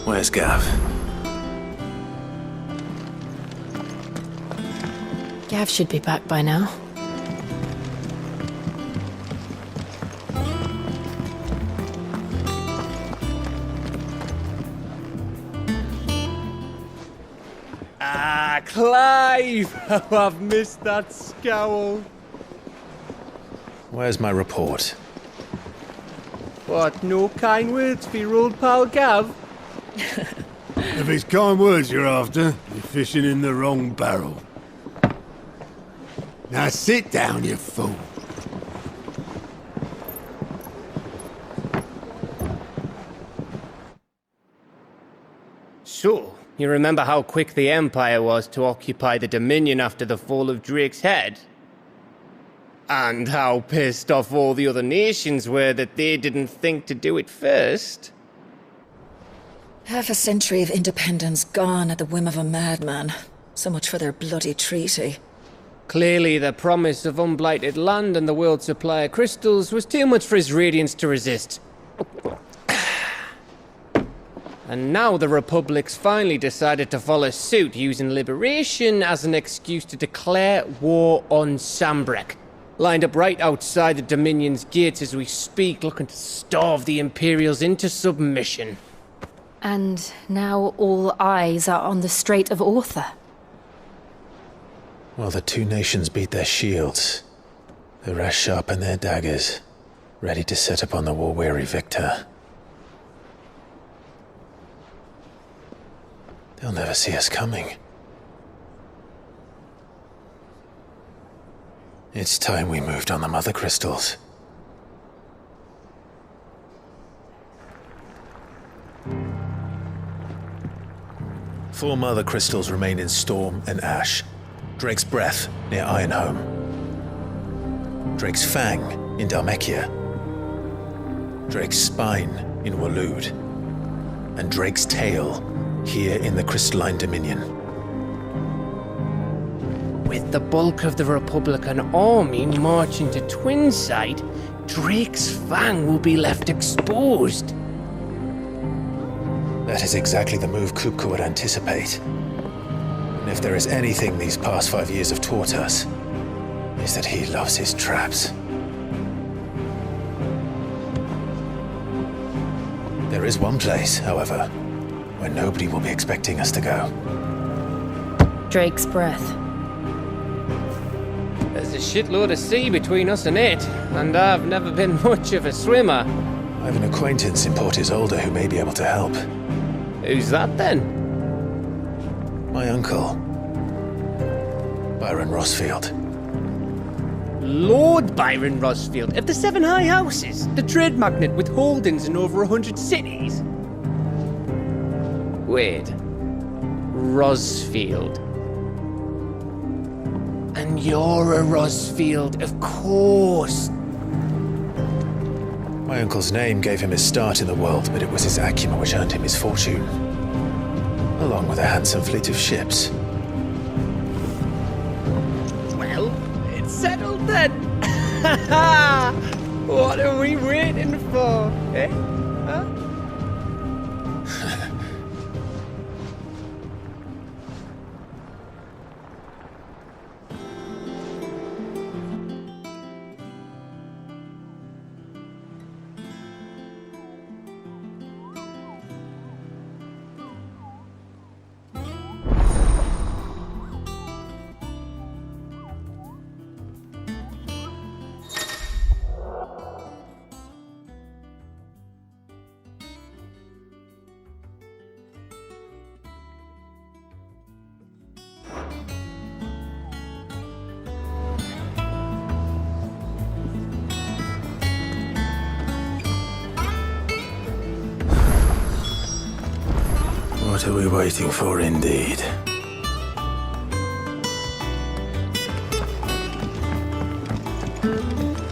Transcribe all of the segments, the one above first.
Where's Gav? Gav should be back by now. Ah, Clive! Oh, I've missed that scowl. Where's my report? What, no kind words for your old pal Gav? If it's kind words you're after, you're fishing in the wrong barrel. Now sit down, you fool. So, you remember how quick the Empire was to occupy the Dominion after the fall of Drake's head? And how pissed off all the other nations were that they didn't think to do it first? Half a century of independence gone at the whim of a madman. So much for their bloody treaty. Clearly, the promise of unblighted land and the world's supply of crystals was too much for his radiance to resist. And now the Republic's finally decided to follow suit, using liberation as an excuse to declare war on Sambrek. Lined up right outside the Dominion's gates as we speak, looking to starve the Imperials into submission. And now all eyes are on the Strait of Author. While the two nations beat their shields, the rest sharpen their daggers, ready to set upon the war-weary victor. They'll never see us coming. It's time we moved on the Mother Crystals. Four Mother Crystals remain in Storm and Ash. Drake's Breath near Ironhome. Drake's Fang in Dhalmekia. Drake's Spine in Waloed. And Drake's Tail here in the Crystalline Dominion. With the bulk of the Republican army marching to Twinside, Drake's Fang will be left exposed. That is exactly the move Kupka would anticipate. And if there is anything these past 5 years have taught us, is that he loves his traps. There is one place, however, where nobody will be expecting us to go. Drake's Breath. There's a shitload of sea between us and it, and I've never been much of a swimmer. I have an acquaintance in Port Isolde who may be able to help. Who's that then? My uncle, Byron Rosfield. Lord Byron Rosfield of the Seven High Houses, the trade magnate with holdings in over 100 cities. Wait, Rosfield. And you're a Rosfield, of course. My uncle's name gave him his start in the world, but it was his acumen which earned him his fortune, along with a handsome fleet of ships. Well, it's settled then. What are we waiting for, eh? Huh? What are we waiting for, indeed?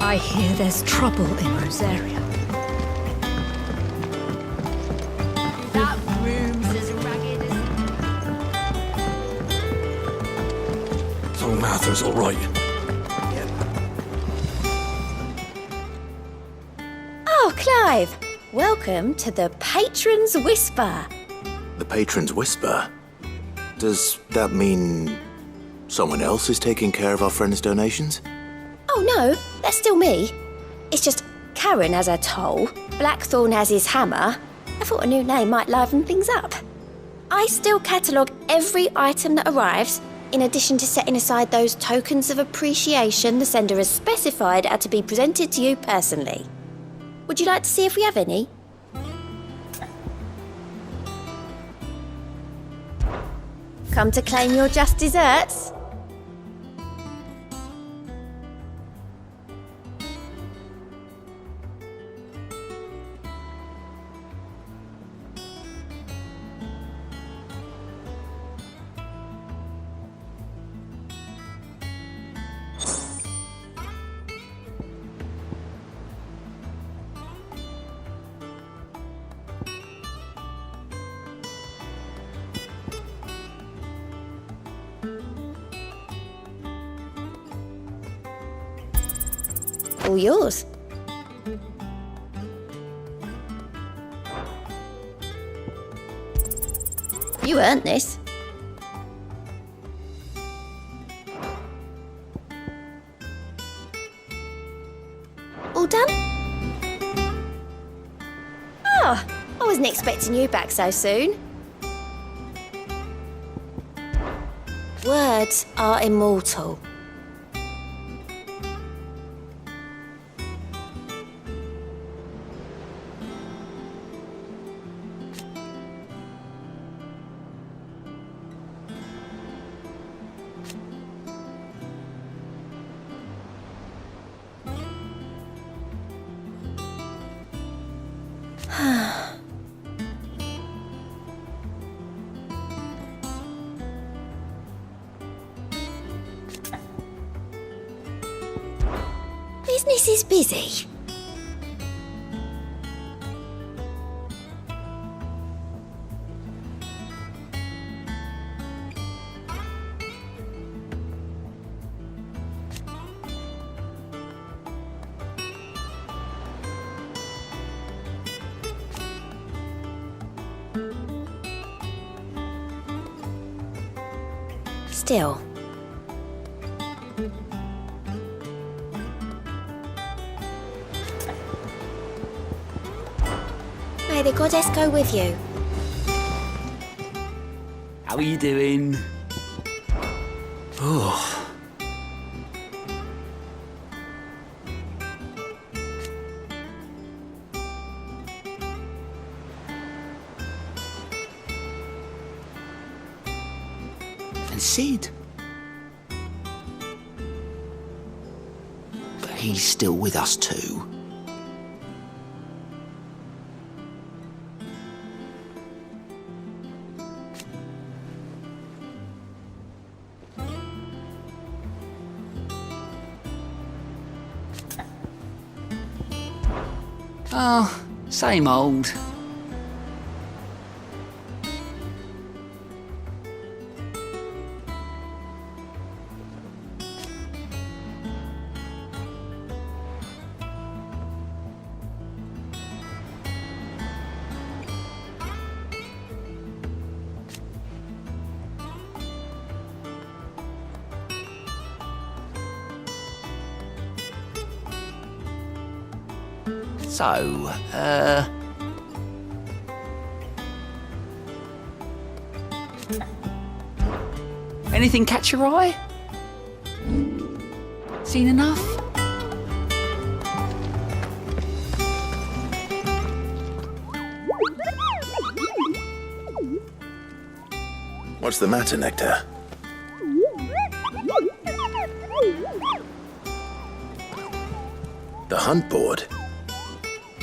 I hear there's trouble in Rosaria. That room's as ragged as... So Mather's all right. Oh, Clive! Welcome to the Patron's Whisper. patrons whisper. Does that mean someone else is taking care of our friend's donations? Oh no, that's still me. It's just Karen has her toll, Blackthorn has his hammer. I thought a new name might liven things up. I still catalogue every item that arrives, in addition to setting aside those tokens of appreciation the sender has specified are to be presented to you personally. Would you like to see if we have any? Come to claim your just desserts? All yours. You earned this. All done? Ah, I wasn't expecting you back so soon. Words are immortal. Business is busy. Still. May the goddess go with you. How are you doing? Oh. And Sid? But he's still with us too. Oh, same old. So, anything catch your eye? Seen enough? What's the matter, Nectar? The hunt board?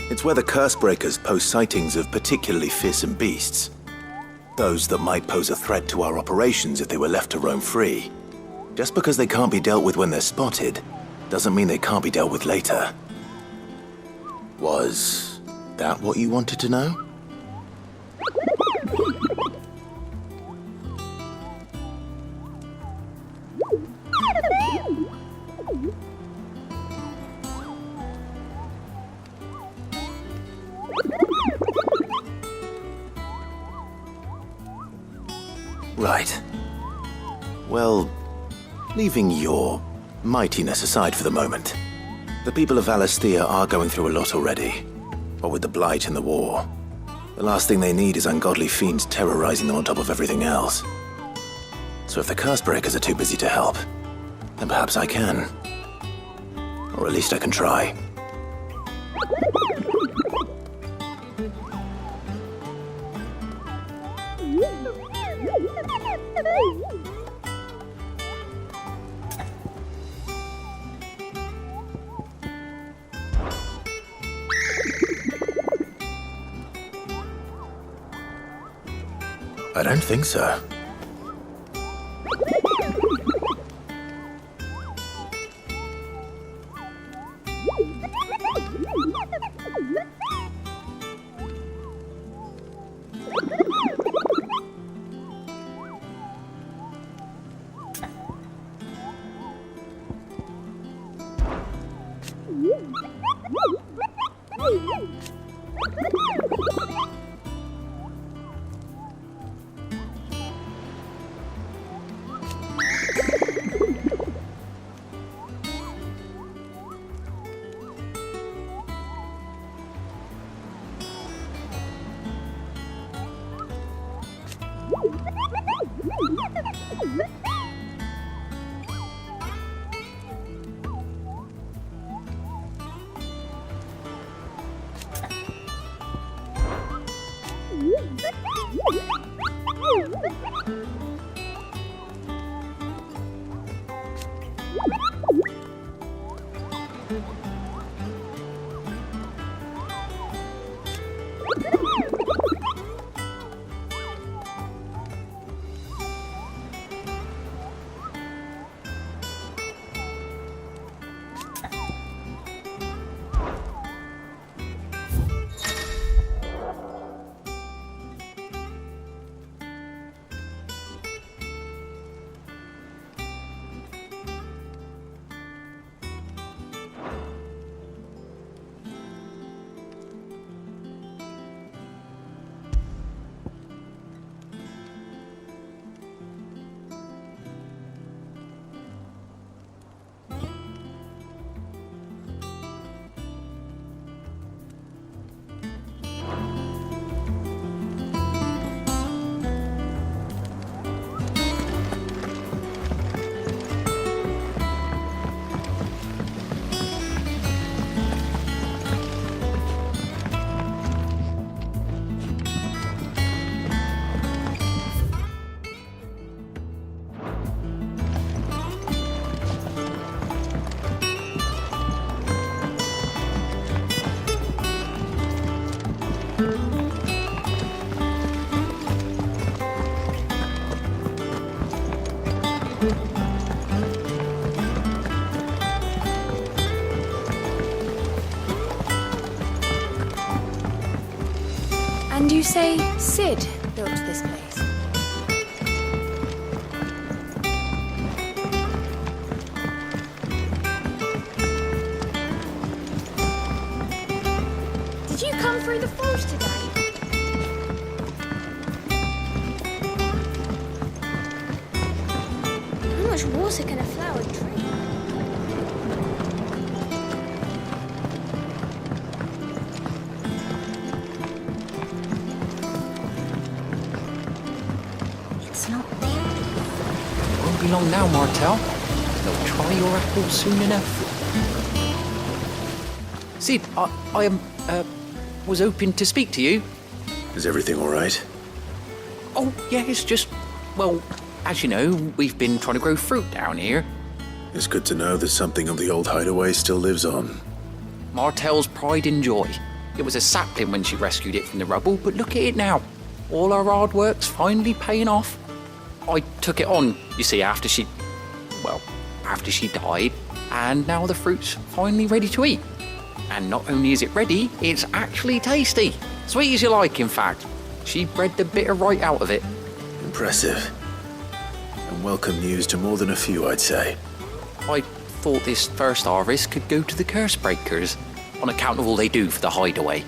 It's where the Cursebreakers post sightings of particularly fearsome beasts. Those that might pose a threat to our operations if they were left to roam free. Just because they can't be dealt with when they're spotted, doesn't mean they can't be dealt with later. Was that what you wanted to know? Right. Well, leaving your mightiness aside for the moment, the people of Valisthea are going through a lot already. What with the Blight and the war. The last thing they need is ungodly fiends terrorizing them on top of everything else. So if the Cursebreakers are too busy to help, then perhaps I can. Or at least I can try. I don't think so. And you say Sid built this place? Did you come through the forge today? How much water can a flower drink? Won't be long now, Martel. They'll try your apple soon enough. Sid, I was hoping to speak to you. Is everything all right? Oh, yeah, it's just, well, as you know, we've been trying to grow fruit down here. It's good to know that something of the old Hideaway still lives on. Martel's pride and joy. It was a sapling when she rescued it from the rubble, but look at it now. All our hard work's finally paying off. I took it on, you see, after she died, and now the fruit's finally ready to eat. And not only is it ready, it's actually tasty. Sweet as you like, in fact. She bred the bitter right out of it. Impressive. And welcome news to more than a few, I'd say. I thought this first harvest could go to the Cursebreakers, on account of all they do for the Hideaway.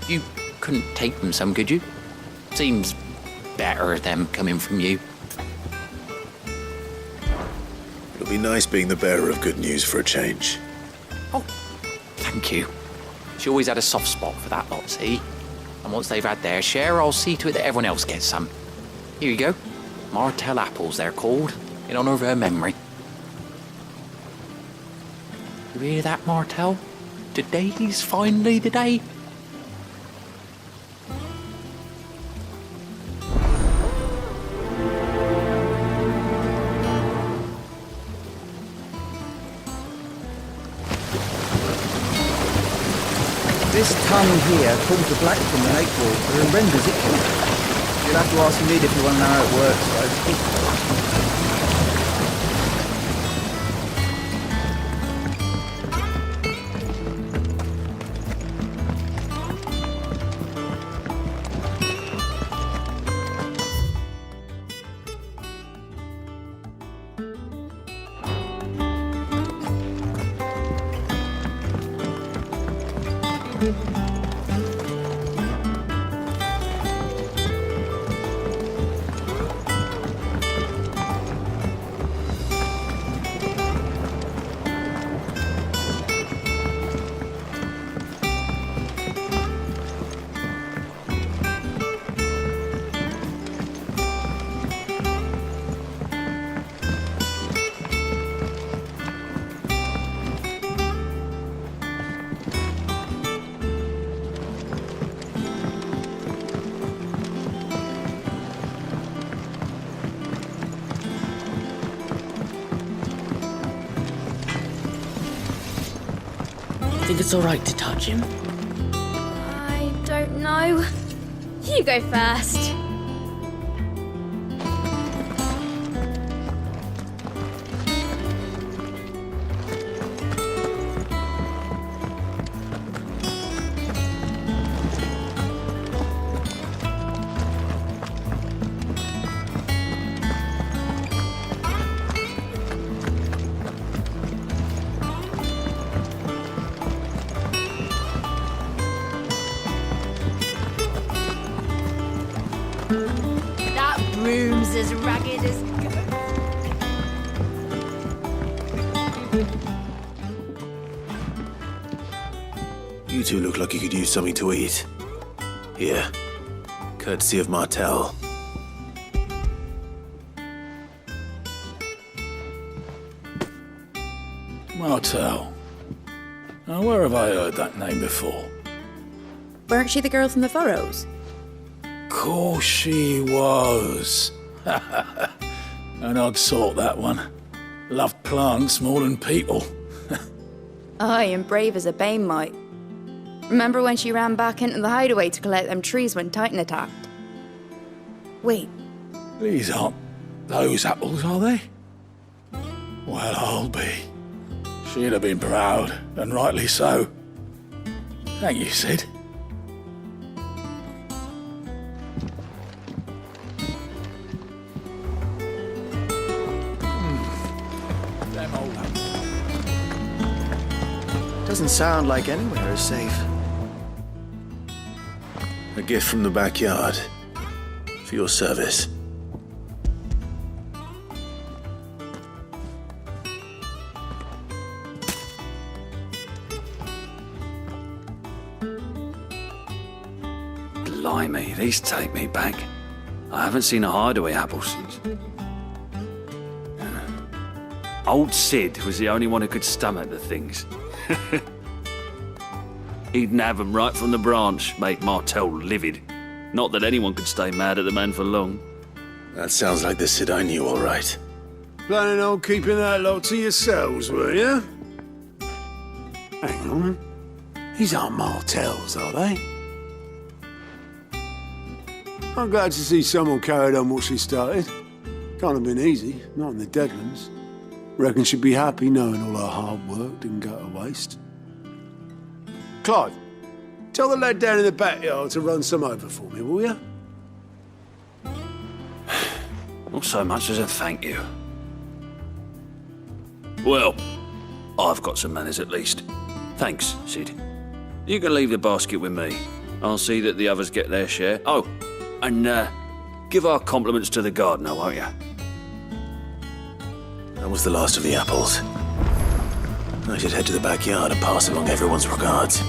You couldn't take them some, could you? Seems better them coming from you. It'll be nice being the bearer of good news for a change. Oh, thank you. She always had a soft spot for that lot, see? And once they've had their share, I'll see to it that everyone else gets some. Here you go. Martell apples, they're called, in honour of her memory. You hear that, Martell? Today's finally the day. This tongue here pulls the black from the lake water and renders it pure. You'll have to ask Mid if you want to know how it works, though. Think it's alright to touch him? I don't know. You go first. That room's as ragged as... You two look like you could use something to eat. Here, courtesy of Martell. Martell. Now, where have I heard that name before? Weren't she the girl from the Furrows? Course she was. An odd sort, that one. Loved plants more than people. Aye, and brave as a bane might. Remember when she ran back into the hideaway to collect them trees when Titan attacked? Wait. These aren't those apples, are they? Well, I'll be. She'd have been proud, and rightly so. Thank you, Sid. Them old apples. Doesn't sound like anywhere is safe. A gift from the backyard. For your service. Blimey, these take me back. I haven't seen a Hideaway apple since. Old Sid was the only one who could stomach the things. He'd nab them right from the branch, make Martell livid. Not that anyone could stay mad at the man for long. That sounds like the Sid I knew, all right. Planning on keeping that lot to yourselves, were you? Hang on. These aren't Martells, are they? I'm glad to see someone carried on what she started. Can't have been easy, not in the Deadlands. Reckon she'd be happy knowing all her hard work didn't go to waste. Clive, tell the lad down in the backyard to run some over for me, will you? Not so much as a thank you. Well, I've got some manners at least. Thanks, Sid. You can leave the basket with me. I'll see that the others get their share. Oh, and give our compliments to the gardener, won't you? That was the last of the apples. I should head to the backyard and pass along everyone's regards.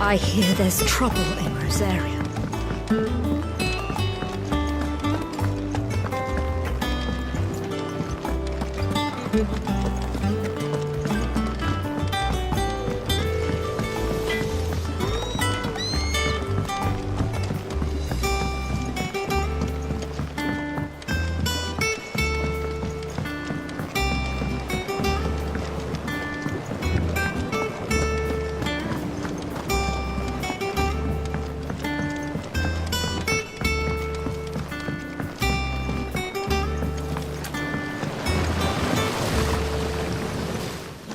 I hear there's trouble in Rosaria.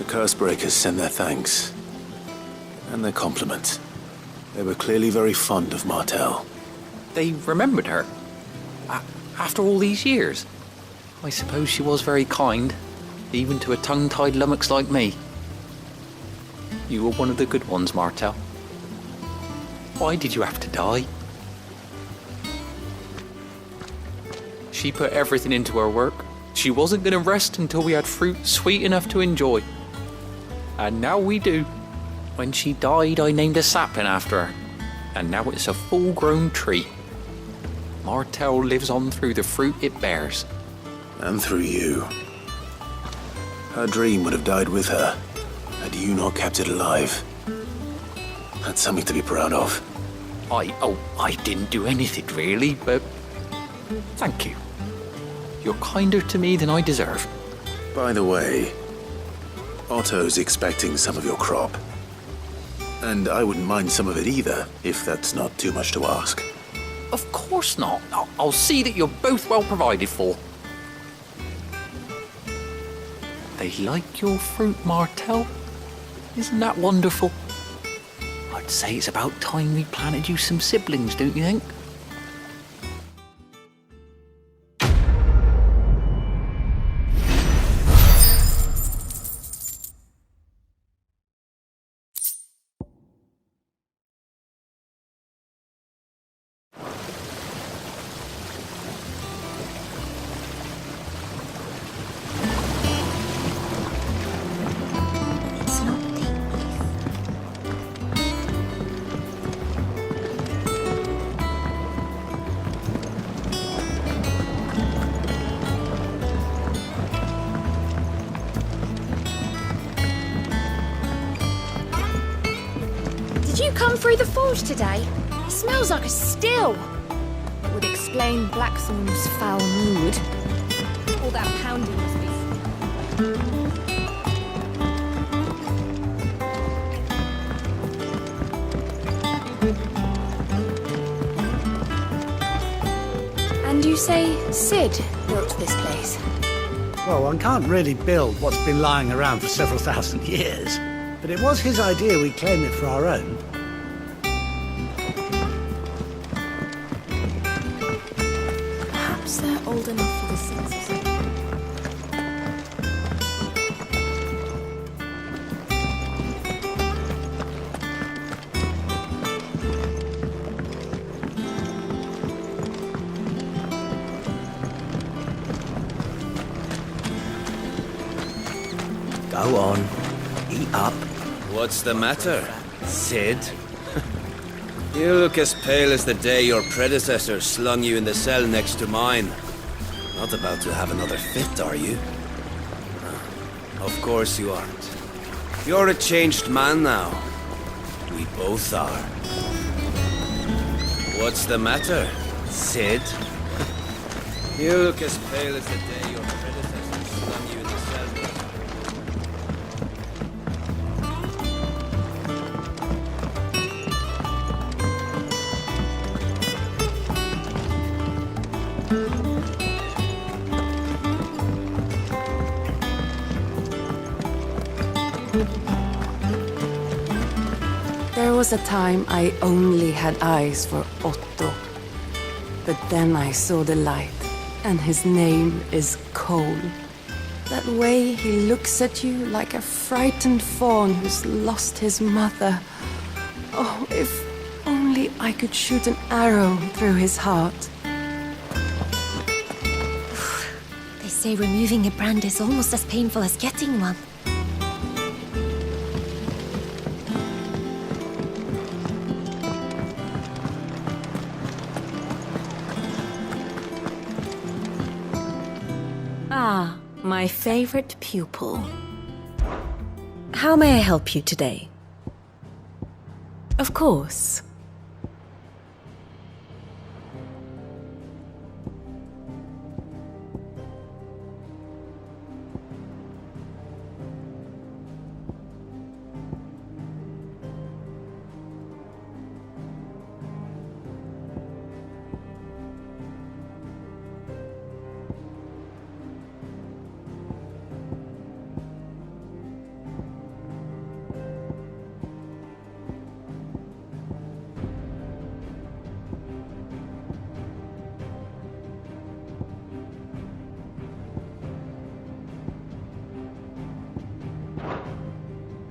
Cursebreakers send their thanks. And their compliments. They were clearly very fond of Martel. They remembered her? After all these years? I suppose she was very kind, even to a tongue-tied lummox like me. You were one of the good ones, Martel. Why did you have to die? She put everything into her work. She wasn't going to rest until we had fruit sweet enough to enjoy. And now we do. When she died, I named a sapling after her. And now it's a full-grown tree. Martel lives on through the fruit it bears. And through you. Her dream would have died with her, had you not kept it alive. That's something to be proud of. I didn't do anything really, but thank you. You're kinder to me than I deserve. By the way, Otto's expecting some of your crop. And I wouldn't mind some of it either, if that's not too much to ask. Of course not. I'll see that you're both well provided for. They like your fruit, Martel. Isn't that wonderful? I'd say it's about time we planted you some siblings, don't you think? Come through the forge today? It smells like a still. It would explain Blackthorn's foul mood. All that pounding must be... And you say Sid built this place? Well, one can't really build what's been lying around for several thousand years. But it was his idea we claim it for our own. Perhaps they're old enough for the census. Go on. Eat up. What's the matter, Sid? You look as pale as the day your predecessor slung you in the cell next to mine. Not about to have another fit, are you? Of course you aren't. You're a changed man now. We both are. What's the matter, Sid? You look as pale as the day your predecessor slung you in the cell next to mine. There was a time I only had eyes for Otto. But then I saw the light, and his name is Cole. That way he looks at you like a frightened fawn who's lost his mother. Oh, if only only I could shoot an arrow through his heart. They say removing a brand is almost as painful as getting one. Ah, my favorite pupil. How may I help you today? Of course.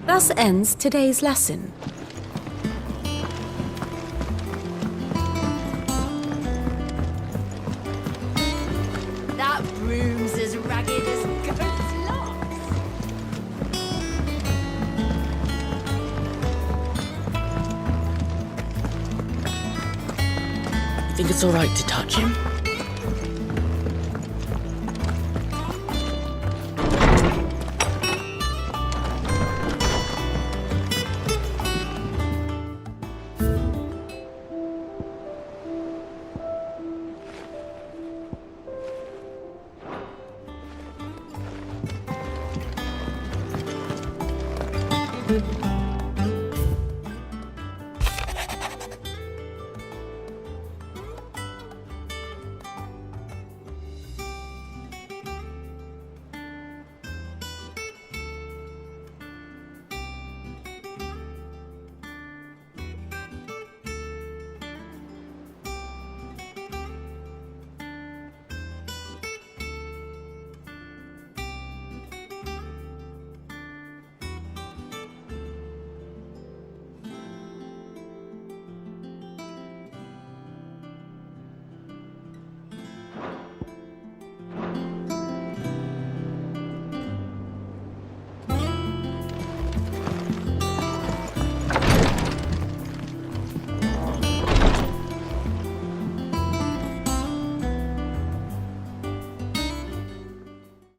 Thus ends today's lesson. That room's as ragged as goat's locks. You think it's alright to touch him?